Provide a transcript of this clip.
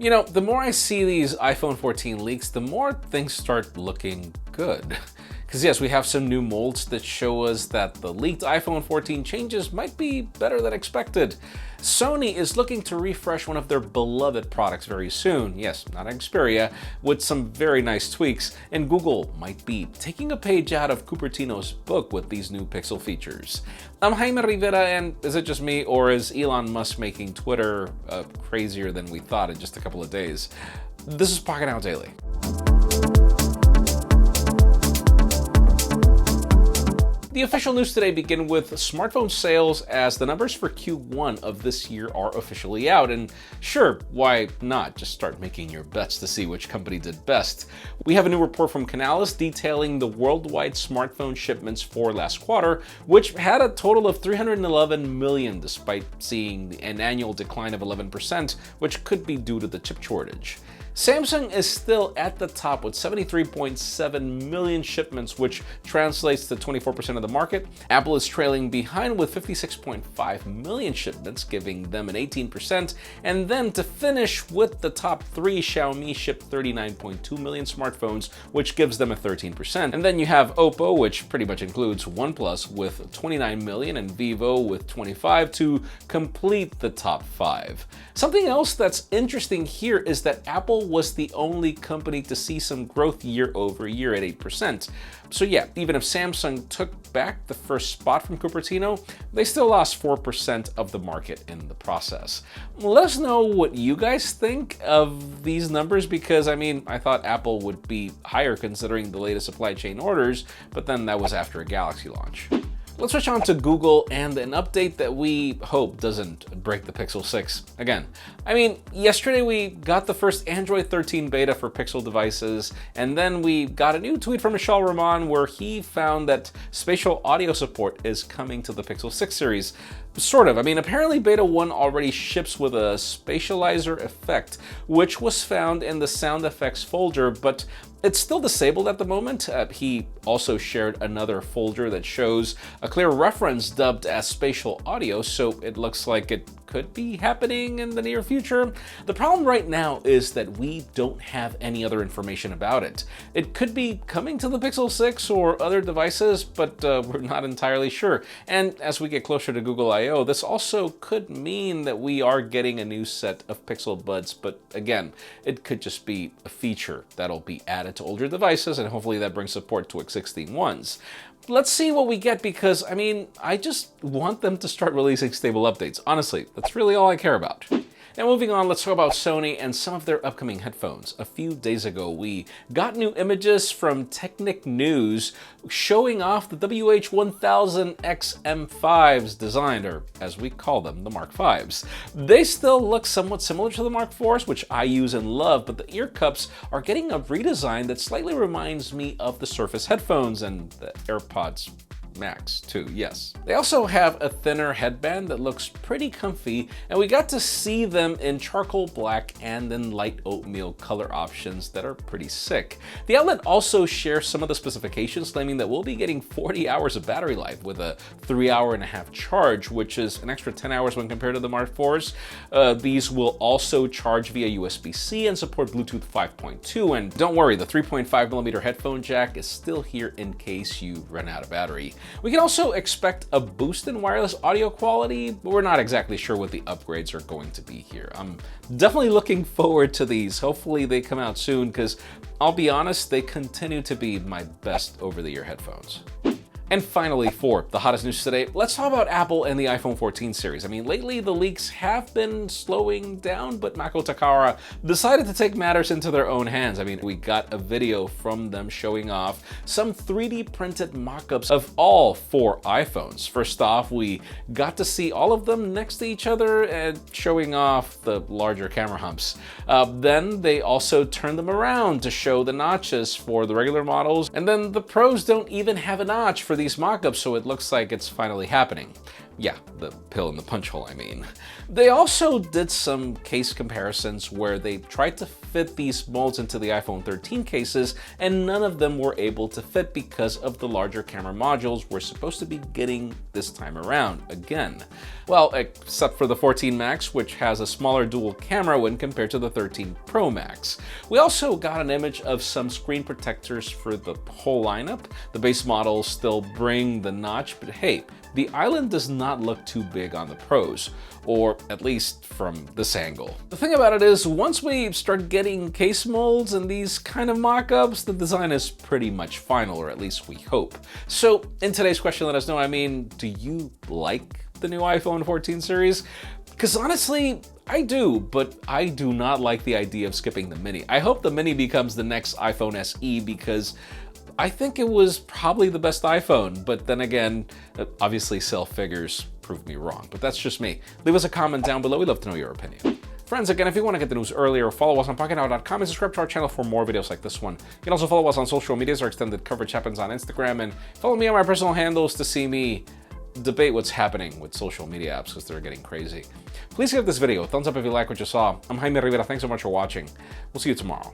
You know, the more I see these iPhone 14 leaks, the more things start looking good. Because yes, we have some new molds that show us that the leaked iPhone 14 changes might be better than expected. Sony is looking to refresh one of their beloved products very soon, yes, not Xperia, with some very nice tweaks, and Google might be taking a page out of Cupertino's book with these new Pixel features. I'm Jaime Rivera, and is it just me, or is Elon Musk making Twitter crazier than we thought in just a couple of days? This is Pocketnow Daily. The official news today begin with smartphone sales, as the numbers for Q1 of this year are officially out, and sure, why not just start making your bets to see which company did best. We have a new report from Canalys detailing the worldwide smartphone shipments for last quarter, which had a total of 311 million despite seeing an annual decline of 11%, which could be due to the chip shortage. Samsung is still at the top with 73.7 million shipments, which translates to 24% of the market. Apple is trailing behind with 56.5 million shipments, giving them an 18%. And then to finish with the top three, Xiaomi shipped 39.2 million smartphones, which gives them a 13%. And then you have Oppo, which pretty much includes OnePlus with 29 million and Vivo with 25 to complete the top five. Something else that's interesting here is that Apple was the only company to see some growth year over year at 8%. So yeah, even if Samsung took back the first spot from Cupertino, they still lost 4% of the market in the process. Let us know what you guys think of these numbers, because I mean, I thought Apple would be higher considering the latest supply chain orders, but then that was after a Galaxy launch. Let's switch on to Google and an update that we hope doesn't break the Pixel 6 again. I mean, yesterday we got the first Android 13 beta for Pixel devices, and then we got a new tweet from Vishal Raman where he found that spatial audio support is coming to the Pixel 6 series. Sort of. I mean, apparently Beta 1 already ships with a spatializer effect, which was found in the sound effects folder, but it's still disabled at the moment. He also shared another folder that shows a clear reference dubbed as spatial audio, so it looks like it could be happening in the near future. The problem right now is that we don't have any other information about it. It could be coming to the Pixel 6 or other devices, but we're not entirely sure. And as we get closer to Google I/O, this also could mean that we are getting a new set of Pixel Buds, but again, it could just be a feature that'll be added to older devices, and hopefully that brings support to X16 ones. Let's see what we get, because I mean, I just want them to start releasing stable updates. Honestly, that's really all I care about. Now moving on, let's talk about Sony and some of their upcoming headphones. A few days ago, we got new images from Technic News showing off the WH-1000X-M5's design, or as we call them, the Mark 5s. They still look somewhat similar to the Mark 4s, which I use and love, but the ear cups are getting a redesign that slightly reminds me of the Surface headphones and the AirPods Max too, yes. They also have a thinner headband that looks pretty comfy, and we got to see them in charcoal black and in light oatmeal color options that are pretty sick. The outlet also shares some of the specifications, claiming that we'll be getting 40 hours of battery life with a 3.5-hour charge, which is an extra 10 hours when compared to the Mark 4s. These will also charge via USB-C and support Bluetooth 5.2, and don't worry, the 3.5mm headphone jack is still here in case you run out of battery. We can also expect a boost in wireless audio quality, but we're not exactly sure what the upgrades are going to be here. I'm definitely looking forward to these. Hopefully they come out soon, because I'll be honest, they continue to be my best over-the-ear headphones. And finally, for the hottest news today, let's talk about Apple and the iPhone 14 series. I mean, lately the leaks have been slowing down, but Mako Takahara decided to take matters into their own hands. I mean, we got a video from them showing off some 3D printed mock-ups of all 4 iPhones. First off, we got to see all of them next to each other and showing off the larger camera humps. Then they also turned them around to show the notches for the regular models, and then the Pros don't even have a notch for these mock-ups, so it looks like it's finally happening. Yeah, the pill in the punch hole, I mean. They also did some case comparisons where they tried to fit these molds into the iPhone 13 cases, and none of them were able to fit because of the larger camera modules we're supposed to be getting this time around, again. Well, except for the 14 Max, which has a smaller dual camera when compared to the 13 Pro Max. We also got an image of some screen protectors for the whole lineup. The base models still bring the notch, but hey, the island does not look too big on the Pros, or at least from this angle. The thing about it is, once we start getting case molds and these kind of mock-ups, the design is pretty much final, or at least we hope. So in today's question, let us know, do you like the new iPhone 14 series? Because honestly, I do, but I do not like the idea of skipping the Mini. I hope the Mini becomes the next iPhone SE because I think it was probably the best iPhone, but then again, obviously sale figures prove me wrong, but that's just me. Leave us a comment down below. We'd love to know your opinion. Friends, again, if you want to get the news earlier, follow us on PocketNow.com and subscribe to our channel for more videos like this one. You can also follow us on social medias. Our extended coverage happens on Instagram, and follow me on my personal handles to see me debate what's happening with social media apps because they're getting crazy. Please give this video a thumbs up if you like what you saw. I'm Jaime Rivera. Thanks so much for watching. We'll see you tomorrow.